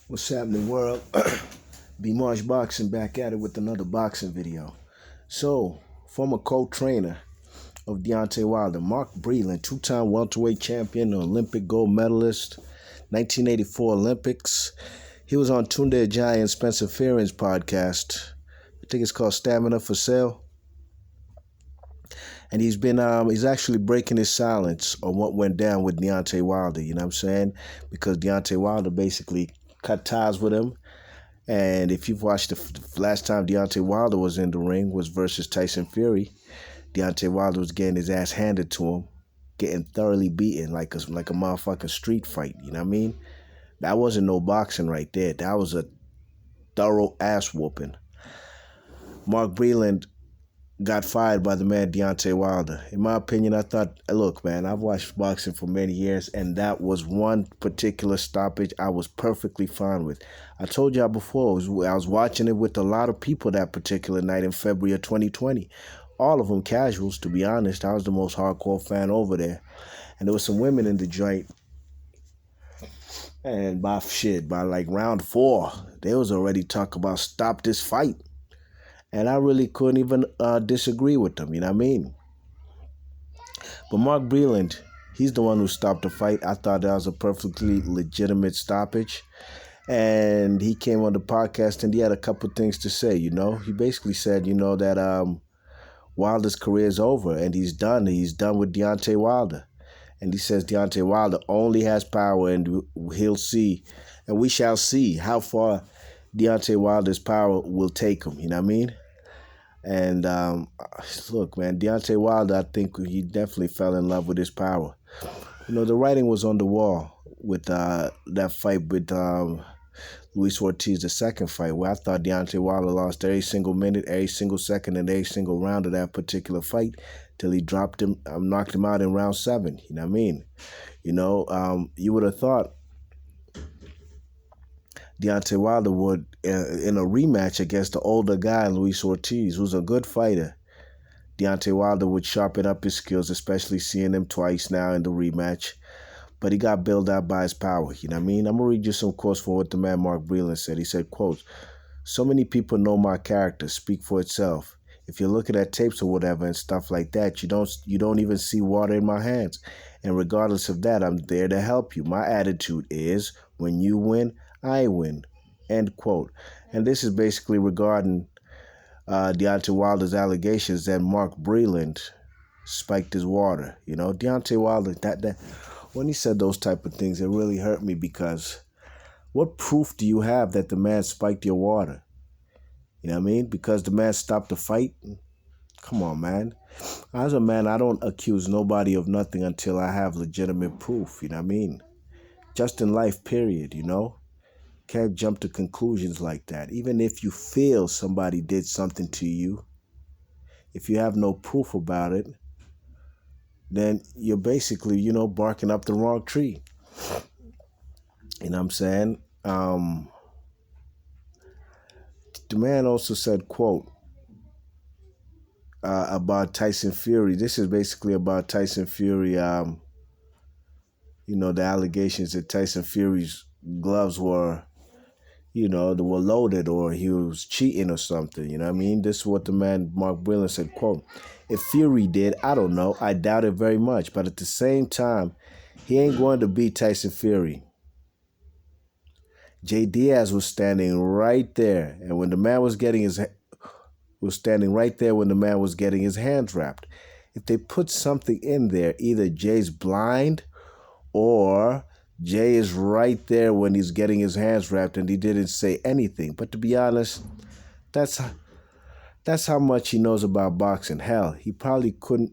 What's happening, world? B Marsh Boxing back at it with another boxing video. So, former co-trainer of Deontay Wilder, Mark Breland, two-time welterweight champion, Olympic gold medalist, 1984 Olympics. He was on Tunde Ajayi and Spencer Fearon's podcast. I think it's called Stamina for Sale. And he's actually breaking his silence on what went down with Deontay Wilder, you know what I'm saying? Because Deontay Wilder basically cut ties with him. And if you've watched the last time Deontay Wilder was in the ring was versus Tyson Fury, Deontay Wilder was getting his ass handed to him, getting thoroughly beaten like a motherfucking street fight. You know what I mean? That wasn't no boxing right there. That was a thorough ass whooping. Mark Breland got fired by the man Deontay Wilder. In my opinion, I thought, look, man, I've watched boxing for many years, and that was one particular stoppage I was perfectly fine with. I told y'all before, I was watching it with a lot of people that particular night in February of 2020. All of them casuals, to be honest. I was the most hardcore fan over there. And there was some women in the joint. And by like round 4, they was already talking about stop this fight. And I really couldn't even disagree with them, you know what I mean? But Mark Breland, he's the one who stopped the fight. I thought that was a perfectly legitimate stoppage. And he came on the podcast and he had a couple things to say, you know? He basically said, you know, that Wilder's career is over and he's done. He's done with Deontay Wilder. And he says Deontay Wilder only has power and he'll see, and we shall see how far Deontay Wilder's power will take him, you know what I mean? And look, man, Deontay Wilder, I think he definitely fell in love with his power. You know, the writing was on the wall with that fight with Luis Ortiz, the second fight, where I thought Deontay Wilder lost every single minute, every single second, and every single round of that particular fight till he dropped him, knocked him out in round 7. You know what I mean? You know, you would have thought Deontay Wilder would, in a rematch against the older guy, Luis Ortiz, who's a good fighter, Deontay Wilder would sharpen up his skills, especially seeing him twice now in the rematch. But he got bailed out by his power, you know what I mean? I'm going to read you some quotes for what the man Mark Breland said. He said, quote, "So many people know my character, speak for itself. If you're looking at tapes or whatever and stuff like that, you don't even see water in my hands. And regardless of that, I'm there to help you. My attitude is, when you win, I win." End quote. And this is basically regarding Deontay Wilder's allegations that Mark Breland spiked his water. You know, Deontay Wilder, that when he said those type of things, it really hurt me because what proof do you have that the man spiked your water? You know what I mean? Because the man stopped the fight? Come on, man. As a man, I don't accuse nobody of nothing until I have legitimate proof. You know what I mean? Just in life, period, you know? Can't jump to conclusions like that. Even if you feel somebody did something to you, if you have no proof about it, then you're basically, you know, barking up the wrong tree. You know what I'm saying? The man also said, quote, about Tyson Fury. This is basically about Tyson Fury, you know, the allegations that Tyson Fury's gloves were, you know, they were loaded or he was cheating or something. You know what I mean? This is what the man Mark Breland said, quote, "If Fury did, I don't know. I doubt it very much. But at the same time, he ain't going to beat Tyson Fury. Jay Diaz was standing right there. And when the man was getting his hands wrapped. If they put something in there, either Jay's blind or Jay is right there when he's getting his hands wrapped and he didn't say anything. But to be honest, that's how much he knows about boxing. Hell, he probably could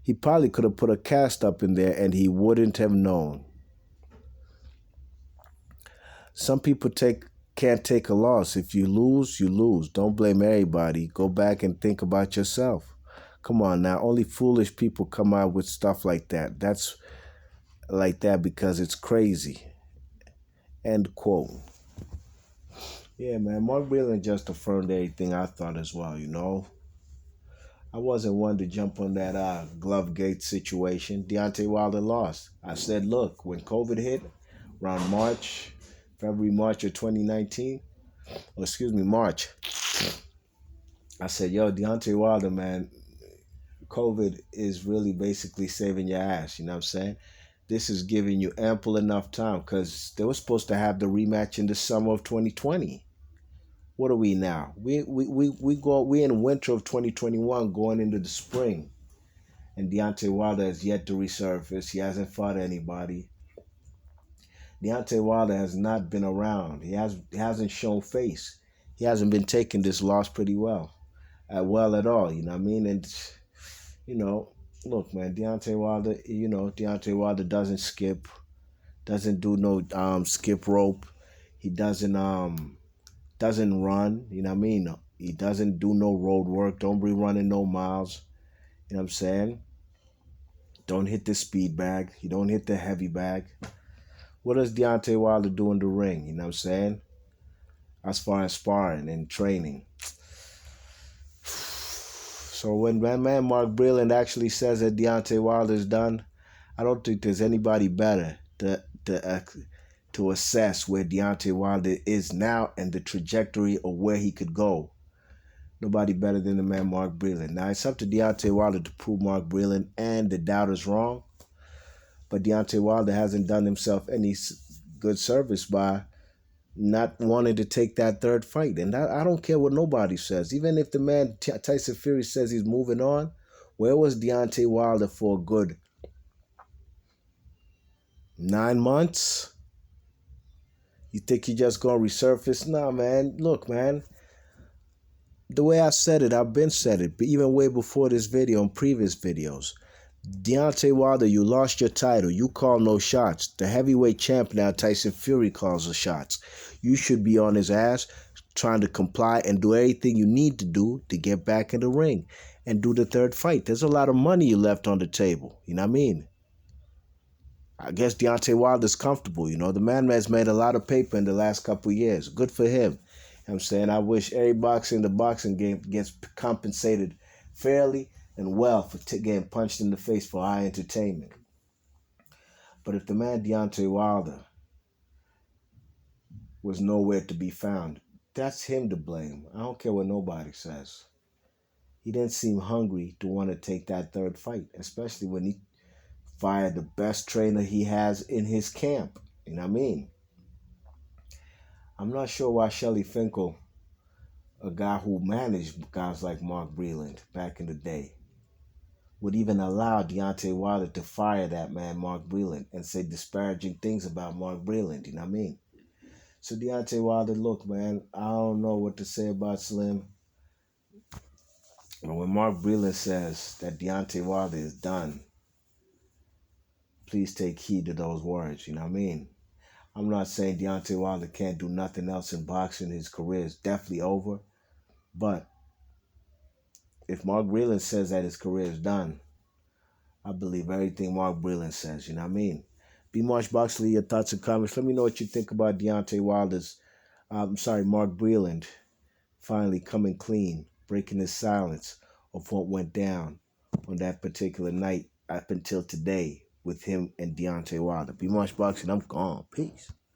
have put a cast up in there and he wouldn't have known. Some people can't take a loss. If you lose, you lose. Don't blame everybody. Go back and think about yourself. Come on now. Only foolish people come out with stuff like that. That's like that because it's crazy." End quote. Yeah, man. Mark Breland just affirmed everything I thought as well, you know. I wasn't one to jump on that glove gate situation. Deontay Wilder lost. I said, look, when COVID hit around March February, March of 2019, or excuse me, March. I said, yo, Deontay Wilder, man, COVID is really basically saving your ass. You know what I'm saying? This is giving you ample enough time because they were supposed to have the rematch in the summer of 2020. What are we now? We in winter of 2021 going into the spring. And Deontay Wilder has yet to resurface. He hasn't fought anybody. Deontay Wilder has not been around. He hasn't shown face. He hasn't been taking this loss pretty well at all. You know what I mean? And you know, look, man, Deontay Wilder doesn't skip, doesn't do no skip rope. He doesn't run. You know what I mean? He doesn't do no road work. Don't be running no miles. You know what I'm saying? Don't hit the speed bag. He don't hit the heavy bag. What does Deontay Wilder do in the ring? You know what I'm saying? As far as sparring and training. So when my man Mark Breland actually says that Deontay Wilder's done, I don't think there's anybody better to assess where Deontay Wilder is now and the trajectory of where he could go. Nobody better than the man Mark Breland. Now it's up to Deontay Wilder to prove Mark Breland and the doubters wrong. But Deontay Wilder hasn't done himself any good service by not wanting to take that third fight. And I don't care what nobody says. Even if the man Tyson Fury says he's moving on, where was Deontay Wilder for a good 9 months? You think he just gonna resurface? Nah, man. Look, man. The way I said it, I've been said it, but even way before this video and previous videos. Deontay Wilder, you lost your title. You call no shots. The heavyweight champ now, Tyson Fury, calls the shots. You should be on his ass trying to comply and do everything you need to do to get back in the ring and do the third fight. There's a lot of money you left on the table. You know what I mean? I guess Deontay Wilder's comfortable. You know, the man has made a lot of paper in the last couple of years. Good for him. You know what I'm saying? I wish every boxer in the boxing game gets compensated fairly and well for getting punched in the face for high entertainment. But if the man Deontay Wilder was nowhere to be found, that's him to blame. I don't care what nobody says. He didn't seem hungry to want to take that third fight, especially when he fired the best trainer he has in his camp. You know what I mean? I'm not sure why Shelly Finkel, a guy who managed guys like Mark Breland back in the day, would even allow Deontay Wilder to fire that man, Mark Breland, and say disparaging things about Mark Breland. You know what I mean? So Deontay Wilder, look, man, I don't know what to say about Slim. But when Mark Breland says that Deontay Wilder is done, please take heed to those words. You know what I mean? I'm not saying Deontay Wilder can't do nothing else in boxing. His career is definitely over. But if Mark Breland says that his career is done, I believe everything Mark Breland says. You know what I mean? B. Marsh Boxley, your thoughts and comments. Let me know what you think about Deontay Wilder's, Mark Breland finally coming clean, breaking his silence of what went down on that particular night up until today with him and Deontay Wilder. B. Marsh Boxing, I'm gone. Peace.